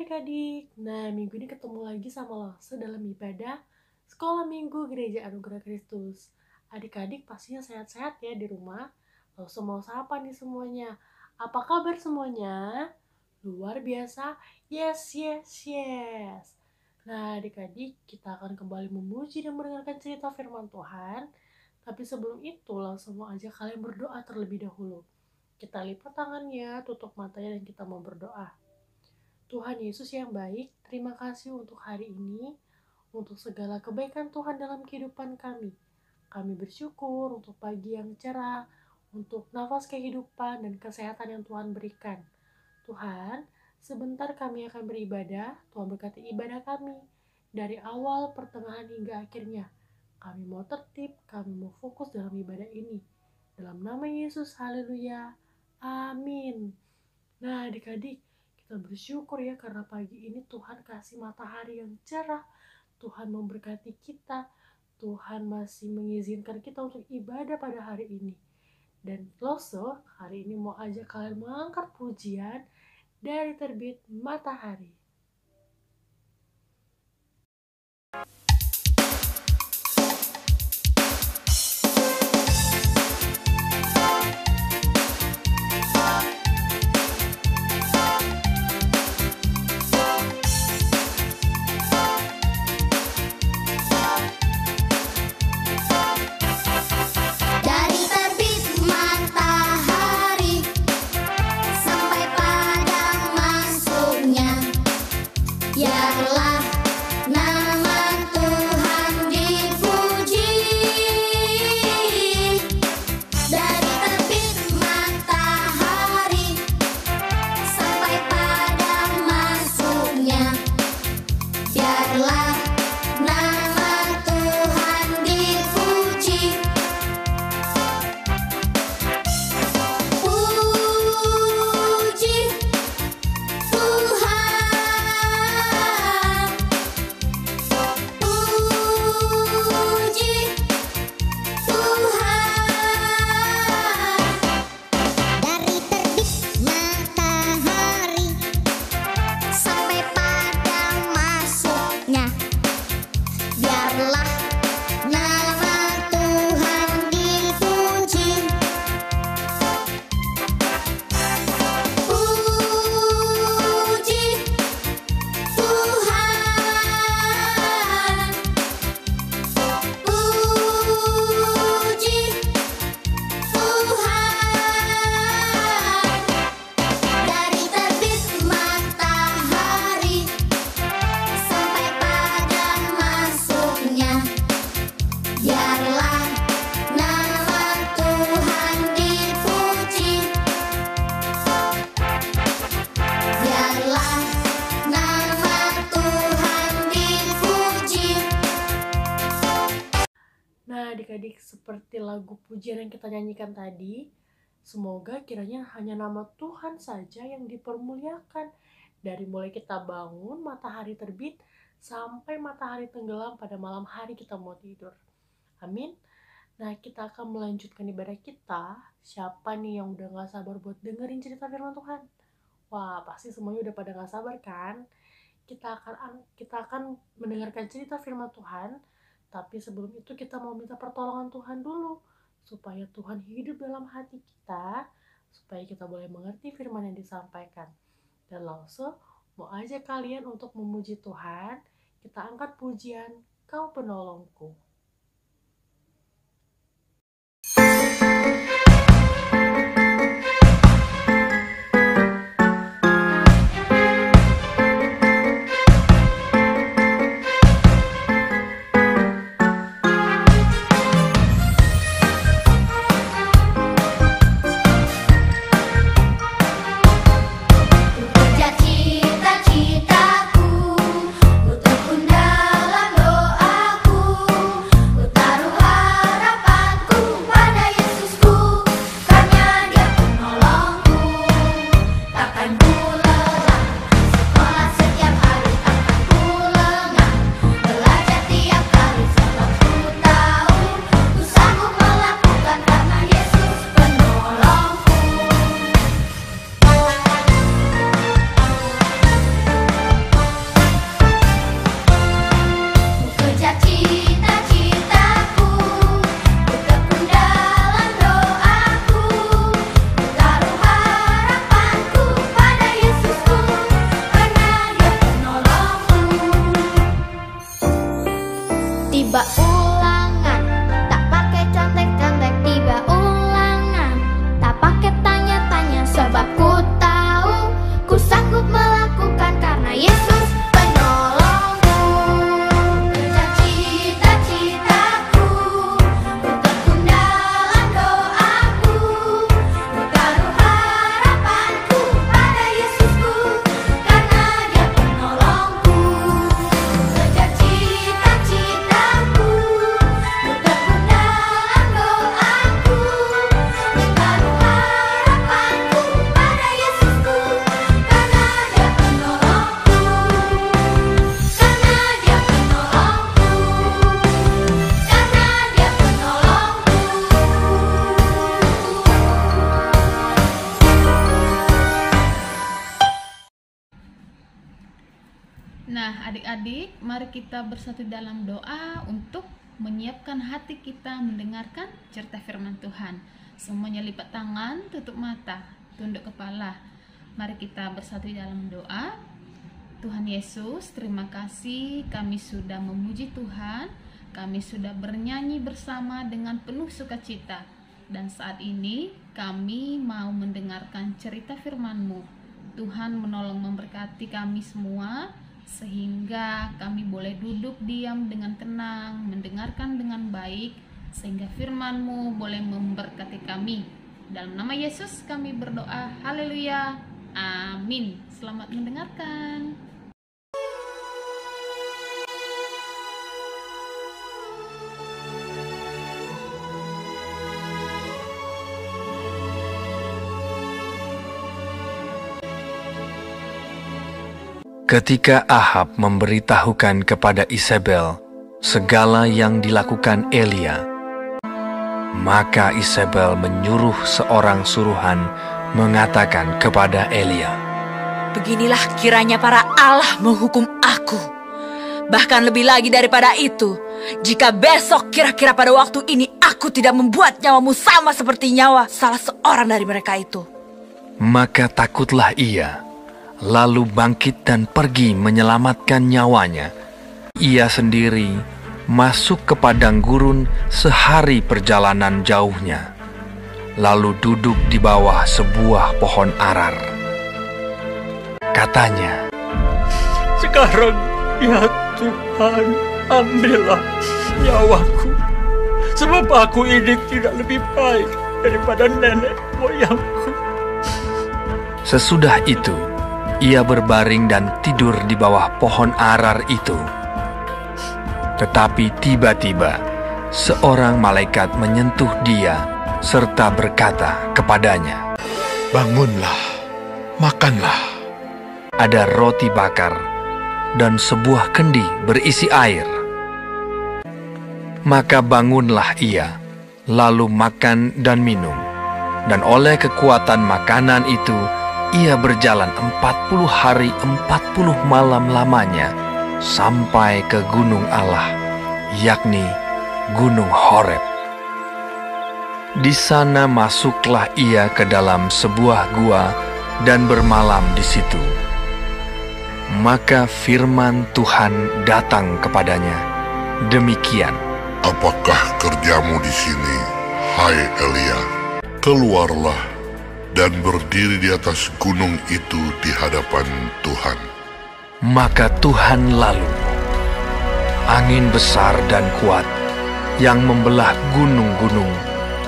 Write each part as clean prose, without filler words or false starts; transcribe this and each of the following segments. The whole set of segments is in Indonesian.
adik-adik, nah minggu ini ketemu lagi sama Lose dalam ibadah Sekolah Minggu Gereja Anugerah Kristus. Adik-adik pastinya sehat-sehat ya di rumah. Lose mau sapa nih semuanya. Apa kabar semuanya? Luar biasa? Yes. Nah adik-adik, kita akan kembali memuji dan mendengarkan cerita firman Tuhan. Tapi sebelum itu langsung mau ajak kalian berdoa terlebih dahulu. Kita lipat tangannya, tutup matanya dan kita mau berdoa. Tuhan Yesus yang baik, terima kasih untuk hari ini, untuk segala kebaikan Tuhan dalam kehidupan kami. Kami bersyukur untuk pagi yang cerah, untuk nafas kehidupan dan kesehatan yang Tuhan berikan. Tuhan, sebentar kami akan beribadah, Tuhan berkati ibadah kami, dari awal, pertengahan hingga akhirnya. Kami mau tertib, kami mau fokus dalam ibadah ini. Dalam nama Yesus, haleluya, amin. Nah adik-adik, kita bersyukur ya karena pagi ini Tuhan kasih matahari yang cerah. Tuhan memberkati kita. Tuhan masih mengizinkan kita untuk ibadah pada hari ini. Dan Lose hari ini mau ajak kalian mengangkat pujian dari terbit matahari. Adik-adik, seperti lagu pujian yang kita nyanyikan tadi, semoga kiranya hanya nama Tuhan saja yang dipermuliakan. Dari mulai kita bangun, matahari terbit, sampai matahari tenggelam pada malam hari kita mau tidur. Amin. Nah, kita akan melanjutkan ibadah kita. Siapa nih yang udah gak sabar buat dengerin cerita firman Tuhan? Wah, pasti semuanya udah pada gak sabar kan? Kita akan mendengarkan cerita firman Tuhan. Tapi sebelum itu kita mau minta pertolongan Tuhan dulu, supaya Tuhan hidup dalam hati kita, supaya kita boleh mengerti firman yang disampaikan. Dan Lose mau ajak kalian untuk memuji Tuhan. Kita angkat pujian, Kau Penolongku. Cita-citaku, ku tekun dalam doaku. Nah, adik-adik, mari kita bersatu dalam doa untuk menyiapkan hati kita mendengarkan cerita firman Tuhan. Semuanya lipat tangan, tutup mata, tunduk kepala. Mari kita bersatu dalam doa. Tuhan Yesus, terima kasih kami sudah memuji Tuhan. Kami sudah bernyanyi bersama dengan penuh sukacita. Dan saat ini kami mau mendengarkan cerita firman-Mu. Tuhan menolong memberkati kami semua, sehingga kami boleh duduk diam dengan tenang, mendengarkan dengan baik, sehingga firman-Mu boleh memberkati kami. Dalam nama Yesus kami berdoa, haleluya, amin. Selamat mendengarkan. Ketika Ahab memberitahukan kepada Isabel segala yang dilakukan Elia, maka Isabel menyuruh seorang suruhan mengatakan kepada Elia, "Beginilah kiranya para Allah menghukum aku. Bahkan lebih lagi daripada itu, jika besok kira-kira pada waktu ini aku tidak membuat nyawamu sama seperti nyawa salah seorang dari mereka itu." Maka takutlah ia, lalu bangkit dan pergi menyelamatkan nyawanya. Ia sendiri masuk ke padang gurun sehari perjalanan jauhnya, lalu duduk di bawah sebuah pohon arar. Katanya, "Sekarang ya Tuhan, ambillah nyawaku, sebab aku ini tidak lebih baik daripada nenek moyangku." Sesudah itu, ia berbaring dan tidur di bawah pohon arar itu. Tetapi tiba-tiba seorang malaikat menyentuh dia serta berkata kepadanya, "Bangunlah, makanlah." Ada roti bakar dan sebuah kendi berisi air. Maka bangunlah ia, lalu makan dan minum. Dan oleh kekuatan makanan itu, ia berjalan 40 hari 40 malam lamanya sampai ke gunung Allah, yakni Gunung Horeb. Di sana masuklah ia ke dalam sebuah gua dan bermalam di situ. Maka firman Tuhan datang kepadanya, demikian, "Apakah kerjamu di sini, hai Elia? Keluarlah dan berdiri di atas gunung itu di hadapan Tuhan." Maka Tuhan lalu, angin besar dan kuat yang membelah gunung-gunung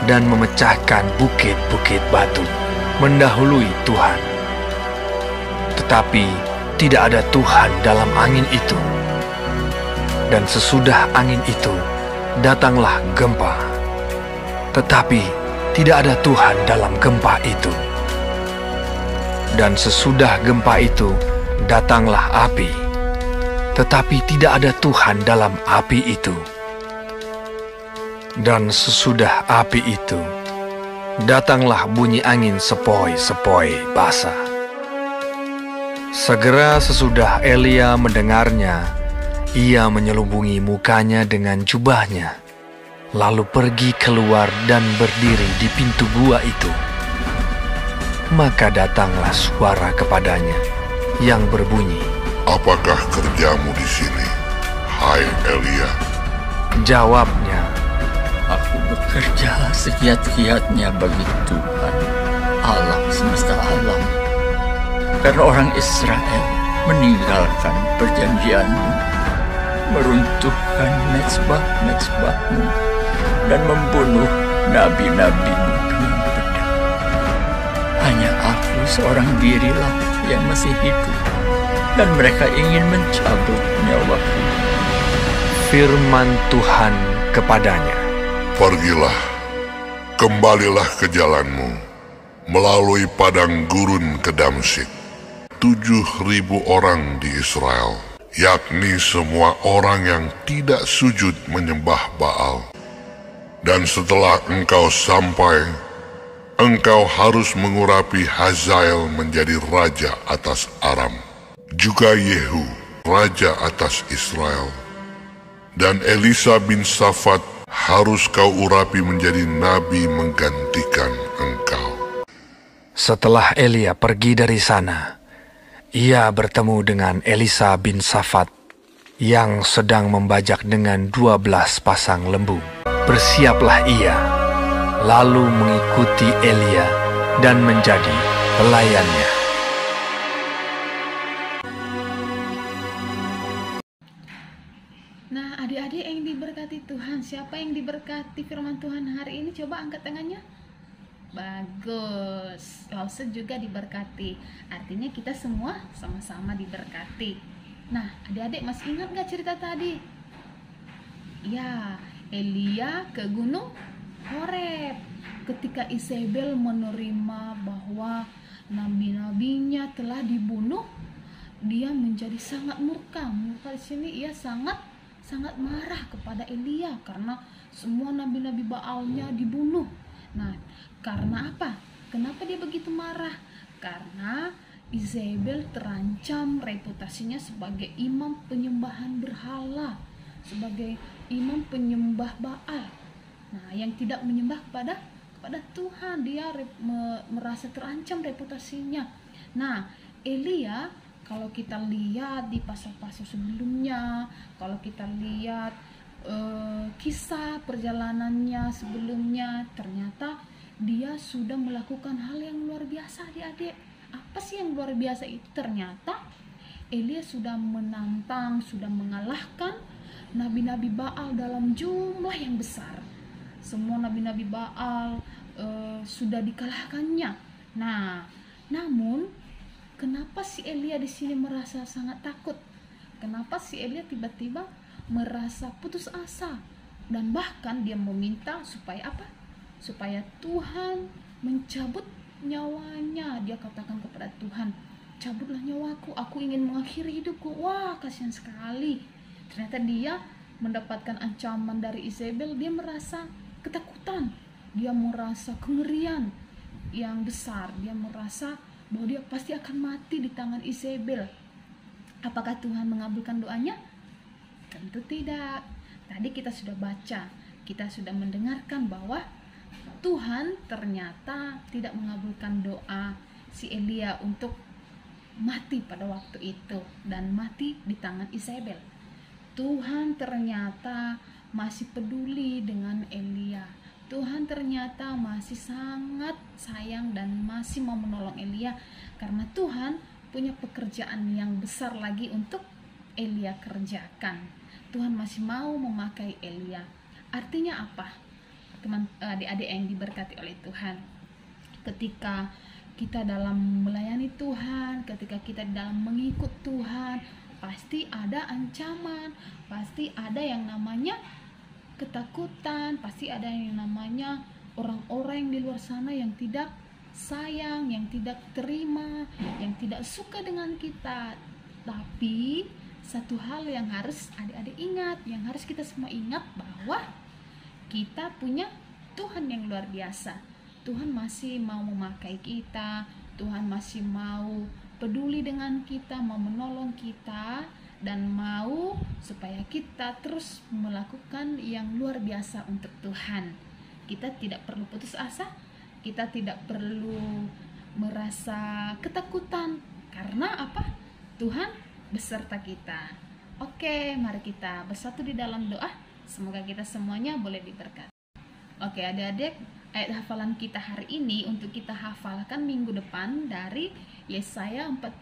dan memecahkan bukit-bukit batu, mendahului Tuhan. Tetapi tidak ada Tuhan dalam angin itu. Dan sesudah angin itu, datanglah gempa. Tetapi tidak ada Tuhan dalam gempa itu. Dan sesudah gempa itu, datanglah api. Tetapi tidak ada Tuhan dalam api itu. Dan sesudah api itu, datanglah bunyi angin sepoi-sepoi basah. Segera sesudah Elia mendengarnya, ia menyelubungi mukanya dengan jubahnya, lalu pergi keluar dan berdiri di pintu gua itu. Maka datanglah suara kepadanya yang berbunyi, "Apakah kerjamu di sini, hai Elia?" Jawabnya, "Aku bekerja segiat-giatnya bagi Tuhan, Allah semesta alam. Karena orang Israel meninggalkan perjanjian-Mu, meruntuhkan mezbah-mezbah-Mu, dan membunuh nabi-nabi-Mu dengan pedang. Hanya aku seorang dirilah yang masih hidup, dan mereka ingin mencabut nyawaku." firman Tuhan kepadanya, "Pergilah, kembalilah ke jalanmu, melalui padang gurun ke Damsyik. 7.000 orang di Israel, yakni semua orang yang tidak sujud menyembah Baal. Dan setelah engkau sampai, engkau harus mengurapi Hazael menjadi raja atas Aram. Juga Yehu, raja atas Israel. Dan Elisa bin Shafat harus kau urapi menjadi nabi menggantikan engkau. Setelah Elia pergi dari sana, ia bertemu dengan Elisa bin Shafat yang sedang membajak dengan 12 pasang lembu. Bersiaplah ia, lalu mengikuti Elia dan menjadi pelayannya. Nah, adik-adik yang diberkati Tuhan, siapa yang diberkati firman Tuhan hari ini? Coba angkat tangannya. Bagus. Lause juga diberkati. Artinya kita semua sama-sama diberkati. Nah, adik-adik masih ingat gak cerita tadi? Ya, Elia ke gunung Horeb. Ketika Isabel menerima bahwa nabi-nabinya telah dibunuh, dia menjadi sangat murka. Murka di sini ia sangat marah kepada Elia karena semua nabi-nabi Baalnya dibunuh. Nah, karena apa? Kenapa dia begitu marah? Karena Isabel terancam reputasinya sebagai imam penyembahan berhala, sebagai imam penyembah Baal. Nah, yang tidak menyembah kepada Tuhan, dia merasa terancam reputasinya. Nah, Elia, kalau kita lihat di pasal-pasal sebelumnya, kalau kita lihat kisah perjalanannya sebelumnya, ternyata dia sudah melakukan hal yang luar biasa, adik-adik. Apa sih yang luar biasa itu? Ternyata Elia sudah menantang, sudah mengalahkan nabi-nabi Baal dalam jumlah yang besar. Semua nabi-nabi Baal sudah dikalahkannya. Nah, namun kenapa si Elia di sini merasa sangat takut? Kenapa si Elia tiba-tiba merasa putus asa? Dan bahkan dia meminta supaya apa? Supaya Tuhan mencabut nyawanya. Dia katakan kepada Tuhan, cabutlah nyawaku, aku ingin mengakhiri hidupku. Wah, kasihan sekali. Ternyata dia mendapatkan ancaman dari Isabel. Dia merasa ketakutan, dia merasa kengerian yang besar, dia merasa bahwa dia pasti akan mati di tangan Isabel. Apakah Tuhan mengabulkan doanya? Tentu tidak. Tadi kita sudah baca, kita sudah mendengarkan bahwa Tuhan ternyata tidak mengabulkan doa si Elia untuk mati pada waktu itu dan mati di tangan Isabel. Tuhan ternyata masih peduli dengan Elia. Tuhan ternyata masih sangat sayang dan masih mau menolong Elia, karena Tuhan punya pekerjaan yang besar lagi untuk Elia kerjakan. Tuhan masih mau memakai Elia. Artinya apa? Teman adik-adik yang diberkati oleh Tuhan, ketika kita dalam melayani Tuhan, ketika kita dalam mengikut Tuhan, pasti ada ancaman, pasti ada yang namanya ketakutan, pasti ada yang namanya orang-orang di luar sana yang tidak sayang, yang tidak terima, yang tidak suka dengan kita. Tapi satu hal yang harus adik-adik ingat, yang harus kita semua ingat, bahwa kita punya Tuhan yang luar biasa. Tuhan masih mau memakai kita, Tuhan masih mau peduli dengan kita, mau menolong kita, dan mau supaya kita terus melakukan yang luar biasa untuk Tuhan. Kita tidak perlu putus asa, kita tidak perlu merasa ketakutan, karena apa? Tuhan beserta kita. Oke, mari kita bersatu di dalam doa. Semoga kita semuanya boleh diberkati. Oke, adik-adik, ayat hafalan kita hari ini untuk kita hafalkan minggu depan dari Yesaya 41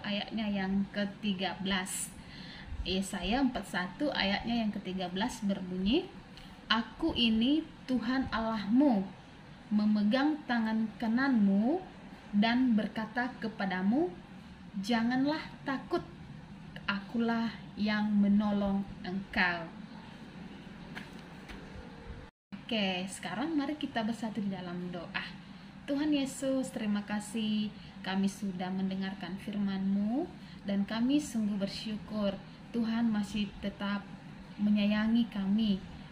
ayatnya yang ke-13. Yesaya 41 ayatnya yang ke-13 berbunyi, Aku ini Tuhan Allahmu, memegang tangan kananmu dan berkata kepadamu, janganlah takut, akulah yang menolong engkau. Oke, sekarang mari kita bersatu di dalam doa. Tuhan Yesus, terima kasih kami sudah mendengarkan firman-Mu, dan kami sungguh bersyukur Tuhan masih tetap menyayangi kami.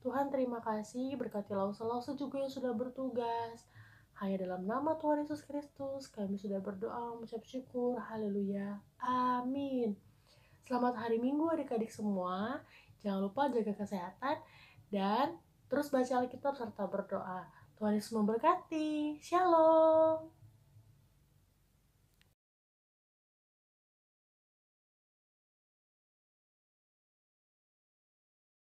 Tuhan terima kasih, berkati Lause juga yang sudah bertugas. Hanya dalam nama Tuhan Yesus Kristus kami sudah berdoa mengucap syukur. Haleluya. Amin. Selamat hari Minggu adik-adik semua. Jangan lupa jaga kesehatan dan terus baca Alkitab serta berdoa. Tuhan Yesus memberkati. Shalom.